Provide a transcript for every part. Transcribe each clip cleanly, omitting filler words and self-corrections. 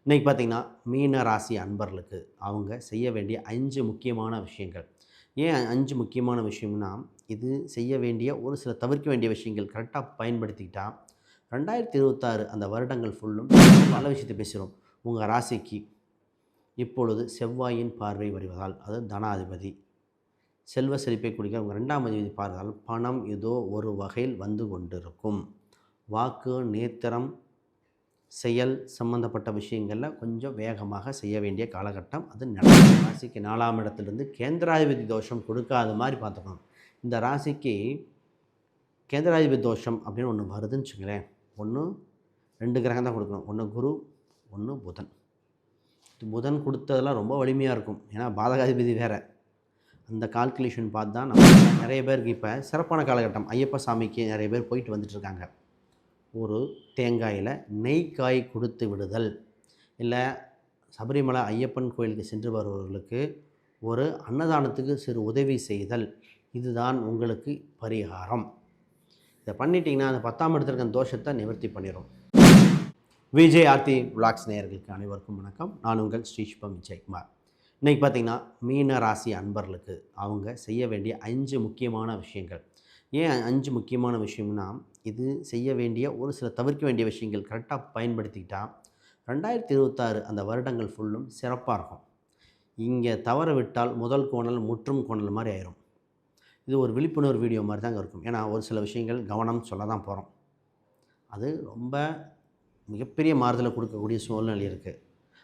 இன்றைக்கி பார்த்திங்கன்னா மீன ராசி அன்பர்களுக்கு அவங்க செய்ய வேண்டிய 5 முக்கியமான விஷயங்கள். ஏன் 5 முக்கியமான விஷயம்னா, இது செய்ய வேண்டிய ஒரு சில தவிர்க்க வேண்டிய விஷயங்கள் கரெக்டாக பயன்படுத்திக்கிட்டா 2026 அந்த வருடங்கள் ஃபுல்லும் நல்ல விஷயத்தை பேசுகிறோம். உங்கள் ராசிக்கு இப்பொழுது செவ்வாயின் பார்வை வருவதால், அது தனாதிபதி செல்வ செழிப்பை குறிக்க உங்கள் 2ஆம் அதிபதி பார்வதால் பணம் ஏதோ ஒரு வகையில் வந்து கொண்டிருக்கும். வாக்கு நேத்திரம் செயல் சம்மந்தப்பட்ட விஷயங்களில் கொஞ்சம் வேகமாக செய்ய வேண்டிய காலகட்டம் அது நடக்கும். ராசிக்கு 4ஆம் இடத்துலேருந்து கேந்திராதிபதி தோஷம் கொடுக்காத மாதிரி பார்த்துக்கணும். இந்த ராசிக்கு கேந்திராதிபதி தோஷம் அப்படின்னு ஒன்று வருதுன்னு வச்சுங்களேன். ஒன்று 2 கிரகம் தான் கொடுக்கணும். ஒன்று குரு, ஒன்று புதன். புதன் கொடுத்ததெல்லாம் ரொம்ப வலிமையாக இருக்கும். ஏன்னா பாதகாதிபதி வேறு. அந்த கால்குலேஷன் பார்த்து தான் நம்ம நிறைய பேருக்கு இப்போ சிறப்பான காலகட்டம். ஐயப்ப சாமிக்கு நிறைய பேர் போயிட்டு வந்துட்டுருக்காங்க. ஒரு தேங்காயில் நெய் காய் கொடுத்து விடுதல், இல்லை சபரிமலை ஐயப்பன் கோயிலுக்கு சென்று வருபவர்களுக்கு ஒரு அன்னதானத்துக்கு சிறு உதவி செய்தல், இதுதான் உங்களுக்கு பரிகாரம். இதை பண்ணிட்டீங்கன்னா அந்த 10ஆம் இடத்துல இருக்க தோஷத்தை நிவர்த்தி பண்ணிடும். விஜய் ஆர்த்தி விளாக்ஸ் நேயர்களுக்கு அனைவருக்கும் வணக்கம். நான் உங்கள் ஸ்ரீஷ்பம் விஜயகுமார். இன்றைக்கி பார்த்திங்கன்னா மீன ராசி அன்பர்களுக்கு அவங்க செய்ய வேண்டிய 5 முக்கியமான விஷயங்கள். ஏன் 5 முக்கியமான விஷயம்னா, இது செய்ய வேண்டிய ஒரு சில தவிர்க்க வேண்டிய விஷயங்கள் கரெக்டாக பயன்படுத்திக்கிட்டால் 2026 அந்த வருடங்கள் ஃபுல்லும் சிறப்பாக இருக்கும். இங்கே தவற விட்டால் முதல் கோணல் முற்றும் கோணல் மாதிரி ஆயிரும். இது ஒரு விழிப்புணர்வு வீடியோ மாதிரி தாங்க இருக்கும். ஏன்னா ஒரு சில விஷயங்கள் கவனம் சொல்ல தான் போகிறோம். அது ரொம்ப மிகப்பெரிய மாறுதலை கொடுக்கக்கூடிய சூழ்நிலை இருக்குது.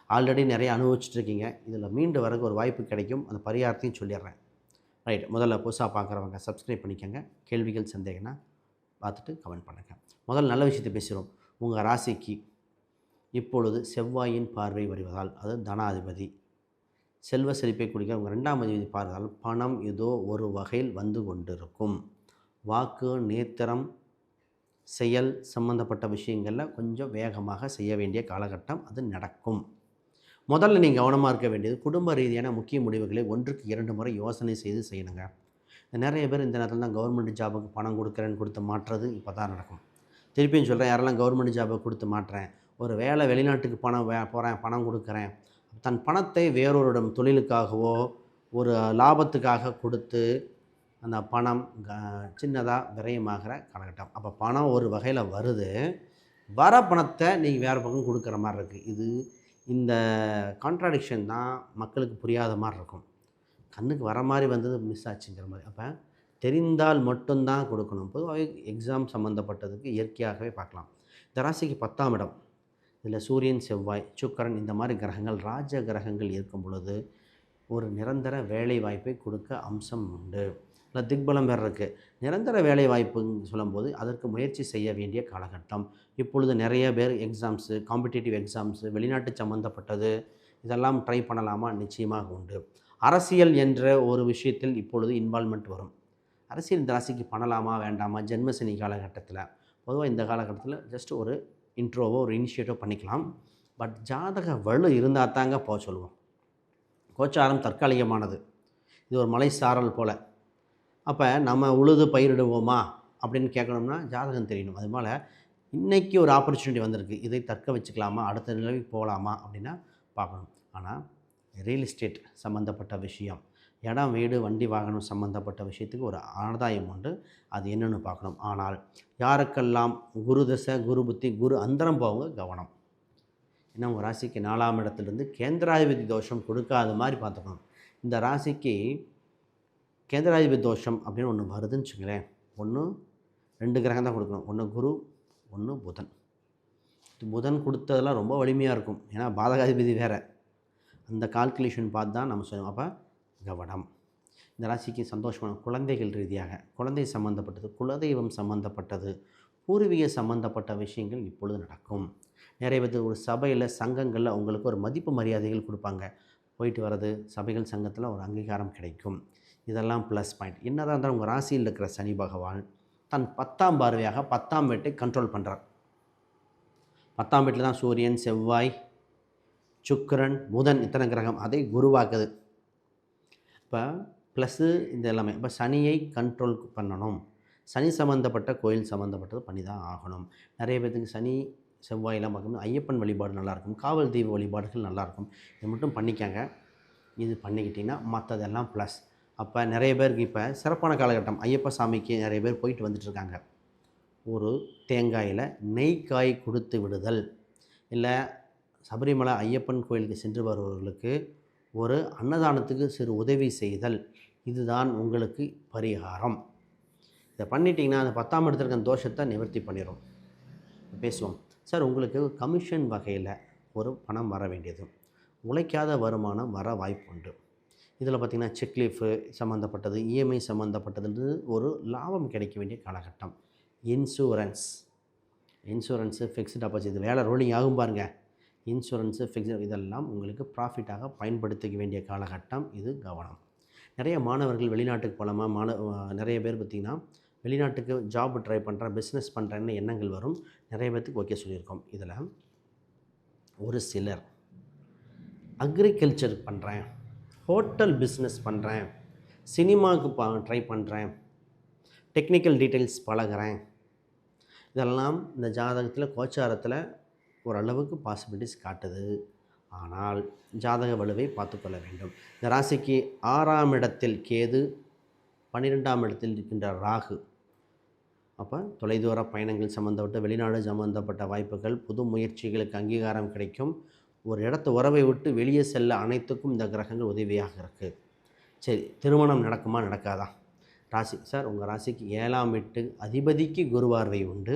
ஆல்ரெடி நிறைய அனுபவிச்சுட்ருக்கீங்க. இதில் மீண்டு வரக்கு ஒரு வாய்ப்பு கிடைக்கும். அந்த பரிகாரத்தையும் சொல்லிடுறேன். ரைட். முதல்ல புதுசாக பார்க்குறவங்க சப்ஸ்கிரைப் பண்ணிக்கோங்க. கேள்விகள் சந்தேகம்னா பார்த்துட்டு கமெண்ட் பண்ணுங்கள். முதல்ல நல்ல விஷயத்தை பேசுகிறோம். உங்கள் ராசிக்கு இப்பொழுது செவ்வாயின் பார்வை வருவதால், அது தனாதிபதி செல்வ செழிப்பை குறிக்க உங்கள் 2ஆம் அதிபதி பார்வதால் பணம் ஏதோ ஒரு வகையில் வந்து கொண்டிருக்கும். வாக்கு நேத்திரம் செயல் சம்பந்தப்பட்ட விஷயங்களில் கொஞ்சம் வேகமாக செய்ய வேண்டிய காலகட்டம் அது நடக்கும். முதல்ல நீங்கள் கவனமாக இருக்க வேண்டியது குடும்ப ரீதியான முக்கிய முடிவுகளை 1க்கு 2 முறை யோசனை செய்து செய்யணுங்க. நிறைய பேர் இந்த நேரத்தில் தான் கவர்மெண்ட் ஜாபுக்கு பணம் கொடுக்குறேன்னு கொடுத்து மாட்டுறது இப்போ தான் நடக்கும். திருப்பியும் சொல்கிறேன், யாரெல்லாம் கவர்மெண்ட் ஜாபை கொடுத்து மாட்டுறேன், ஒரு வேலை வெளிநாட்டுக்கு பணம் போகிறேன், பணம் கொடுக்குறேன், தன் பணத்தை வேறொருடம் தொழிலுக்காகவோ ஒரு லாபத்துக்காக கொடுத்து அந்த பணம் சின்னதாக விரயமாகிற காலகட்டம். அப்போ பணம் ஒரு வகையில் வருது, வர பணத்தை நீங்கள் வேறு பக்கம் கொடுக்குற மாதிரி இருக்குது. இந்த கான்ட்ராடிக்ஷன் தான் மக்களுக்கு புரியாத மாதிரி இருக்கும். கண்ணுக்கு வர மாதிரி வந்தது மிஸ் ஆச்சுங்கிற மாதிரி. அப்போ தெரிந்தால் மட்டும்தான் கொடுக்கணும். பொதுவாகவே எக்ஸாம் சம்மந்தப்பட்டதுக்கு இயற்கையாகவே பார்க்கலாம். இந்த ராசிக்கு 10ஆம் இடம், இதில் சூரியன் செவ்வாய் சுக்கிரன் இந்த மாதிரி கிரகங்கள் ராஜ கிரகங்கள் இருக்கும் பொழுது ஒரு நிரந்தர வேலை வாய்ப்பை கொடுக்க அம்சம் உண்டு. இல்லை திக்பலம் வேறு இருக்குது. நிரந்தர வேலை வாய்ப்புன்னு சொல்லும்போது அதற்கு முயற்சி செய்ய வேண்டிய காலகட்டம். இப்பொழுது நிறைய பேர் எக்ஸாம்ஸு, காம்படிட்டிவ் எக்ஸாம்ஸு, வெளிநாட்டு சம்மந்தப்பட்டது இதெல்லாம் ட்ரை பண்ணலாமா? நிச்சயமாக உண்டு. அரசியல் என்ற ஒரு விஷயத்தில் இப்பொழுது இன்வால்மெண்ட் வரும். அரசியல் இந்த ராசிக்கு பண்ணலாமா வேண்டாமா? ஜென்மசனி காலகட்டத்தில் பொதுவாக இந்த காலகட்டத்தில் ஜஸ்ட் ஒரு இன்ட்ரோவோ ஒரு இனிஷியேட்டிவோ பண்ணிக்கலாம். பட் ஜாதக வலு இருந்தால் தாங்க போக சொல்லுவோம். கோச்சாரம் தற்காலிகமானது. இது ஒரு மலை சாரல் போல். அப்போ நம்ம உழுது பயிரிடுவோமா அப்படின்னு கேட்கணும்னா ஜாதகம் தெரியணும். அதுபோல் இன்றைக்கி ஒரு ஆப்பர்ச்சுனிட்டி வந்திருக்கு, இதை தக்க வச்சுக்கலாமா, அடுத்த நிலைக்கு போகலாமா அப்படின்னா பார்க்கணும். ஆனால் ரியல் எஸ்டேட் சம்மந்தப்பட்ட விஷயம், இடம் வீடு வண்டி வாகனம் சம்மந்தப்பட்ட விஷயத்துக்கு ஒரு ஆதாயம் உண்டு. அது என்னென்னு பார்க்கணும். ஆனால் யாருக்கெல்லாம் குரு தசை குரு புத்தி குரு அந்தரம் போவங்க கவனம். ஏன்னா உங்கள் ராசிக்கு 4ஆம் இடத்துலேருந்து கேந்திராதிபதி தோஷம் கொடுக்காத மாதிரி பார்த்துக்கணும். இந்த ராசிக்கு கேந்திராதிபதி தோஷம் அப்படின்னு ஒன்று வருதுன்னு வச்சுங்களேன். ஒன்று 2 கிரகம் தான் கொடுக்கணும். ஒன்று குரு, ஒன்று புதன். புதன் கொடுத்ததெல்லாம் ரொம்ப வலிமையாக இருக்கும். ஏன்னா பாதகாதிபதி வேறு. அந்த கால்குலேஷன் பார்த்து தான் நம்ம சொல்லுவோம். அப்போ கவனம். இந்த ராசிக்கு சந்தோஷமான குழந்தைகள் ரீதியாக குழந்தை சம்மந்தப்பட்டது, குலதெய்வம் சம்மந்தப்பட்டது, பூர்வீக சம்மந்தப்பட்ட விஷயங்கள் இப்பொழுது நடக்கும். நிறைய பேர் ஒரு சபையில் சங்கங்களில் உங்களுக்கு ஒரு மதிப்பு மரியாதைகள் கொடுப்பாங்க. போயிட்டு வர்றது, சபைகள் சங்கத்தில் ஒரு அங்கீகாரம் கிடைக்கும். இதெல்லாம் ப்ளஸ் பாயிண்ட். என்னதான் இருந்தாலும் உங்கள் ராசியில் இருக்கிற சனி பகவான் தன் 10ஆம் பார்வையாக 10ஆம் வீட்டை கண்ட்ரோல் பண்ணுறார். 10ஆம் வீட்டில் தான் சூரியன் செவ்வாய் சுக்கிரன் புதன் இத்தனை கிரகம் அதை குருவாக்குது. இப்போ ப்ளஸ்ஸு இந்த எல்லாமே. இப்போ சனியை கண்ட்ரோல் பண்ணணும். சனி சம்மந்தப்பட்ட கோயில் சம்மந்தப்பட்டது பண்ணி தான் ஆகணும். நிறைய பேர்த்துக்கு சனி செவ்வாயெல்லாம் பார்க்கும்போது ஐயப்பன் வழிபாடு நல்லாயிருக்கும், காவல் தெய்வ வழிபாடுகள் நல்லாயிருக்கும். இதை மட்டும் பண்ணிக்கங்க. இது பண்ணிக்கிட்டிங்கன்னா மற்றதெல்லாம் ப்ளஸ். அப்போ நிறைய பேருக்கு இப்போ சிறப்பான காலகட்டம். ஐயப்ப சாமிக்கு நிறைய பேர் போயிட்டு வந்துட்டுருக்காங்க. ஒரு தேங்காயில் நெய்க்காய் கொடுத்து விடுதல், இல்லை சபரிமலை ஐயப்பன் கோயிலுக்கு சென்று வருபவர்களுக்கு ஒரு அன்னதானத்துக்கு சிறு உதவி செய்தல், இதுதான் உங்களுக்கு பரிகாரம். இதை பண்ணிட்டீங்கன்னா அந்த 10ஆம் இடத்துல இருக்க தோஷத்தை நிவர்த்தி பண்ணிடும். பேசுவோம். சார், உங்களுக்கு கமிஷன் வகையில் ஒரு பணம் வர வேண்டியது, உழைக்காத வருமானம் வர வாய்ப்பு உண்டு. இதில் பார்த்திங்கன்னா செக் லீஃபு சம்மந்தப்பட்டது, இஎம்ஐ சம்மந்தப்பட்டது ஒரு லாபம் கிடைக்க வேண்டிய காலகட்டம். இன்சூரன்ஸு ஃபிக்ஸ்டு டெபாசிட், இது வேலை ரோலிங் ஆகும் பாருங்கள். இன்சூரன்ஸு ஃபிக்ஸ்டு இதெல்லாம் உங்களுக்கு ப்ராஃபிட்டாக பயன்படுத்திக்க வேண்டிய காலகட்டம். இது கவனம். நிறைய மாணவர்கள் வெளிநாட்டுக்கு போகலாமா, நிறைய பேர் பார்த்திங்கன்னா வெளிநாட்டுக்கு ஜாப் ட்ரை பண்ணுறேன், பிஸ்னஸ் பண்ணுறேன்னு எண்ணங்கள் வரும். நிறைய பேர்த்துக்கு ஓகே சொல்லியிருக்கோம். இதில் ஒரு சிலர் அக்ரிகல்ச்சர் பண்ணுறேன், ஹோட்டல் பிஸ்னஸ் பண்ணுறேன், சினிமாவுக்கு ட்ரை பண்ணுறேன், டெக்னிக்கல் டீட்டெயில்ஸ் பழகிறேன், இதெல்லாம் இந்த ஜாதகத்தில் கோச்சாரத்தில் ஓரளவுக்கு பாசிபிலிட்டிஸ் காட்டுது. ஆனால் ஜாதக வலுவை பார்த்துக்கொள்ள வேண்டும். இந்த ராசிக்கு 6ஆம் இடத்தில் கேது, 12ஆம் இடத்தில் இருக்கின்ற ராகு. அப்போ தொலைதூர பயணங்கள் சம்மந்தப்பட்ட, வெளிநாடு சம்மந்தப்பட்ட வாய்ப்புகள், புது முயற்சிகளுக்கு அங்கீகாரம் கிடைக்கும். ஒரு இடத்த உறவை விட்டு வெளியே செல்ல அனைத்துக்கும் இந்த கிரகங்கள் உதவியாக இருக்குது. சரி, திருமணம் நடக்குமா நடக்காதா? ராசி சார், உங்கள் ராசிக்கு 7ஆம் வீட்டு அதிபதிக்கு குருவார்வை உண்டு,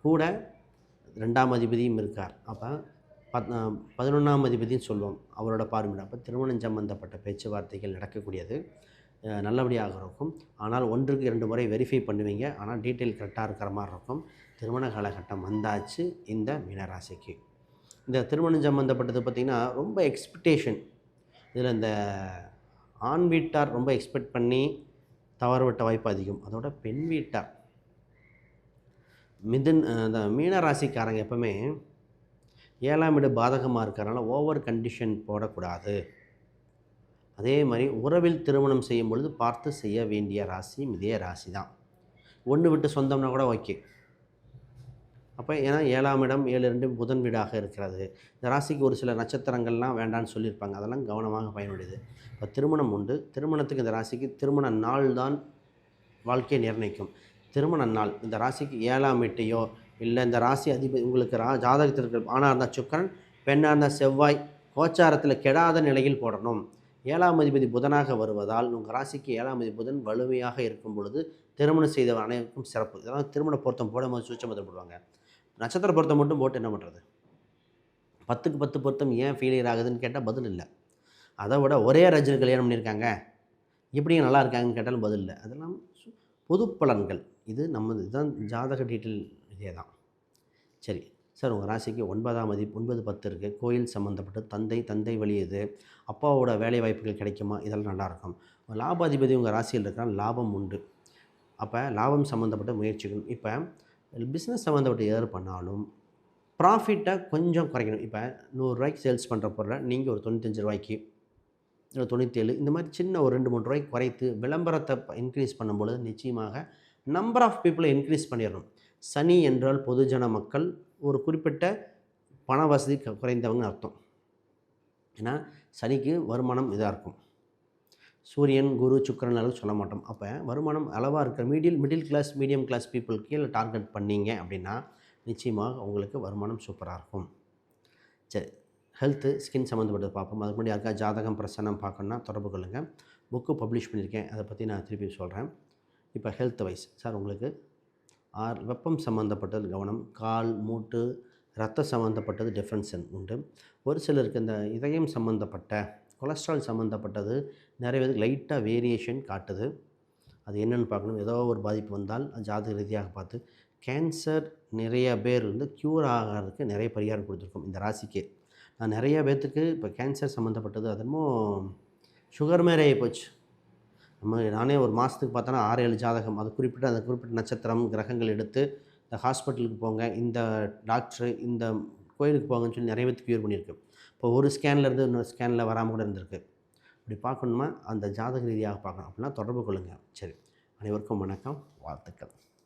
கூட 2ஆம் அதிபதியும் இருக்கார். அப்போ 11ஆம் அதிபதியும் சொல்லுவோம், அவரோட பார்வையிட. அப்போ திருமணம் சம்பந்தப்பட்ட பேச்சுவார்த்தைகள் நடக்கக்கூடியது, நல்லபடியாக இருக்கும். ஆனால் 1க்கு 2 முறை வெரிஃபை பண்ணுவீங்க. ஆனால் டீட்டெயில் கரெக்டாக இருக்கிற மாதிரி இருக்கும். திருமண காலகட்டம் வந்தாச்சு இந்த மீனராசிக்கு. இந்த திருமணம் சம்மந்தப்பட்டது பார்த்திங்கன்னா ரொம்ப எக்ஸ்பெக்டேஷன். இதில் இந்த ஆண் வீட்டார் ரொம்ப எக்ஸ்பெக்ட் பண்ணி தவறுவிட்ட வாய்ப்பு அதிகம். அதோட பெண் வீட்டார் இந்த மீனராசிக்காரங்க எப்பவுமே 7ஆம் வீடு பாதகமாக இருக்கிறனால ஓவர் கண்டிஷன் போடக்கூடாது. அதே மாதிரி உறவில் திருமணம் செய்யும் பொழுது பார்த்து செய்ய வேண்டிய ராசியும் இதே ராசி தான். ஒன்று விட்டு சொந்தம்னா கூட ஓகே. அப்போ ஏன்னா 7ஆம் இடம் 7-2 புதன் வீடாக இருக்கிறது. இந்த ராசிக்கு ஒரு சில நட்சத்திரங்கள்லாம் வேண்டான்னு சொல்லியிருப்பாங்க, அதெல்லாம் கவனமாக பயனுடையது. இப்போ திருமணம் உண்டு. திருமணத்துக்கு இந்த ராசிக்கு திருமண நாள் தான் வாழ்க்கையை நிர்ணயிக்கும். திருமண நாள் இந்த ராசிக்கு 7ஆம் வீட்டையோ, இல்லை இந்த ராசி அதிபதி உங்களுக்கு ஜாதகத்தில் இருக்கிற ஆணாக இருந்தால் சுக்கிரன், பெண்ணாக இருந்தால் செவ்வாய், கோச்சாரத்தில் கெடாத நிலையில் போடணும். 7ஆம் அதிபதி புதனாக வருவதால் உங்கள் ராசிக்கு 7ஆம் அதிபதி புதன் வலுமையாக இருக்கும் பொழுது திருமணம் செய்தவர் அனைவருக்கும் சிறப்பு. இதெல்லாம் திருமண பொருத்தம் போடும்போது சூட்சமத்தில் போடுவாங்க. நட்சத்திர பொருத்தம் மட்டும் போட்டு என்ன பண்ணுறது? 10க்கு 10 பொருத்தம் ஏன் ஃபெயிலியர் ஆகுதுன்னு கேட்டால் பதில் இல்லை. அதை விட ஒரே ரஜினி கல்யாணம் பண்ணியிருக்காங்க, இப்படியும் நல்லா இருக்காங்கன்னு கேட்டாலும் பதில் இல்லை. அதெல்லாம் பொது பலன்கள். இது இதுதான் ஜாதக டீட்டெயில், இதே தான். சரி சார், உங்கள் ராசிக்கு 9ஆம் அதிபதி 9-10 இருக்குது. கோயில் சம்மந்தப்பட்ட தந்தை வழி இது, அப்பாவோட வேலை வாய்ப்புகள் கிடைக்குமா, இதெல்லாம் நல்லாயிருக்கும். லாபாதிபதி உங்கள் ராசியில் இருக்கிறால் லாபம் உண்டு. அப்போ லாபம் சம்மந்தப்பட்ட முயற்சிகள். இப்போ பிஸ்னஸ் சம்மந்தப்பட்ட எதாவது பண்ணாலும் ப்ராஃபிட்டை கொஞ்சம் குறைக்கணும். இப்போ 100 ரூபாய்க்கு சேல்ஸ் பண்ணுற பொருளை நீங்கள் ஒரு 95 ரூபாய்க்கு, இல்லை 97, இந்த மாதிரி சின்ன ஒரு 2-3 ரூபாய்க்கு குறைத்து விளம்பரத்தை இன்க்ரீஸ் பண்ணும்பொழுது நிச்சயமாக நம்பர் ஆஃப் பீப்புளை இன்க்ரீஸ் பண்ணிடணும். சனி என்றால் பொதுஜன மக்கள், ஒரு குறிப்பிட்ட பண வசதி குறைந்தவங்கன்னு அர்த்தம். ஏன்னா சனிக்கு வருமானம் இதாக இருக்கும். சூரியன், குரு, சுக்கிரன் அளவு சொல்ல மாட்டோம். அப்போ வருமானம் அளவாக இருக்கிற மிடில் கிளாஸ், மீடியம் கிளாஸ் பீப்புளுக்கு கீழே டார்கெட் பண்ணிங்க அப்படின்னா நிச்சயமாக உங்களுக்கு வருமானம் சூப்பராக இருக்கும். சரி, ஹெல்த்து, ஸ்கின் சம்மந்தப்பட்டது பார்ப்போம். அதுக்கு முன்னாடி யாருக்கா ஜாதகம் பிரசனம் பார்க்கணுன்னா தொடர்பு கொள்ளுங்கள். புக்கு பப்ளிஷ் பண்ணியிருக்கேன், அதை பற்றி நான் திருப்பி சொல்கிறேன். இப்போ ஹெல்த் வைஸ் சார், உங்களுக்கு வெப்பம் சம்மந்தப்பட்டது கவனம், கால், மூட்டு, ரத்த சம்மந்தப்பட்டது டிஃப்ரென்ஸ் உண்டு. ஒரு சிலருக்கு இந்த இதயம் சம்மந்தப்பட்ட, கொலஸ்ட்ரால் சம்மந்தப்பட்டது நிறைய பேருக்கு லைட்டாக வேரியேஷன் காட்டுது. அது என்னென்னு பார்க்கணும். ஏதோ ஒரு பாதிப்பு வந்தால் ஜாதக ரீதியாக பார்த்து. கேன்சர் நிறைய பேர் க்யூர் ஆகிறதுக்கு நிறைய பரிகாரம் கொடுத்துருக்கோம் இந்த ராசிக்கே. நான் நிறைய பேர்த்துக்கு இப்போ கேன்சர் சம்மந்தப்பட்டது அதனமோ சுகர் மாரி ஆகி போச்சு. நானே ஒரு மாதத்துக்கு பார்த்தோன்னா 6-7 ஜாதகம், அது குறிப்பிட்ட நட்சத்திரம் கிரகங்கள் எடுத்து இந்த ஹாஸ்பிட்டலுக்கு போங்க, இந்த டாக்டரு, இந்த கோயிலுக்கு போங்கன்னு சொல்லி நிறைய பேருக்கு க்யூர் பண்ணியிருக்கு. இப்போ ஒரு ஸ்கேன்லேருந்து இன்னொரு ஸ்கேனில் வராமல் கூட இருந்திருக்கு. இப்படி பார்க்கணுமா அந்த ஜாதக ரீதியாக பார்க்கணும் அப்படின்னா தொடர்பு கொள்ளுங்கள். சரி, அனைவருக்கும் வணக்கம், வாழ்த்துக்கள்.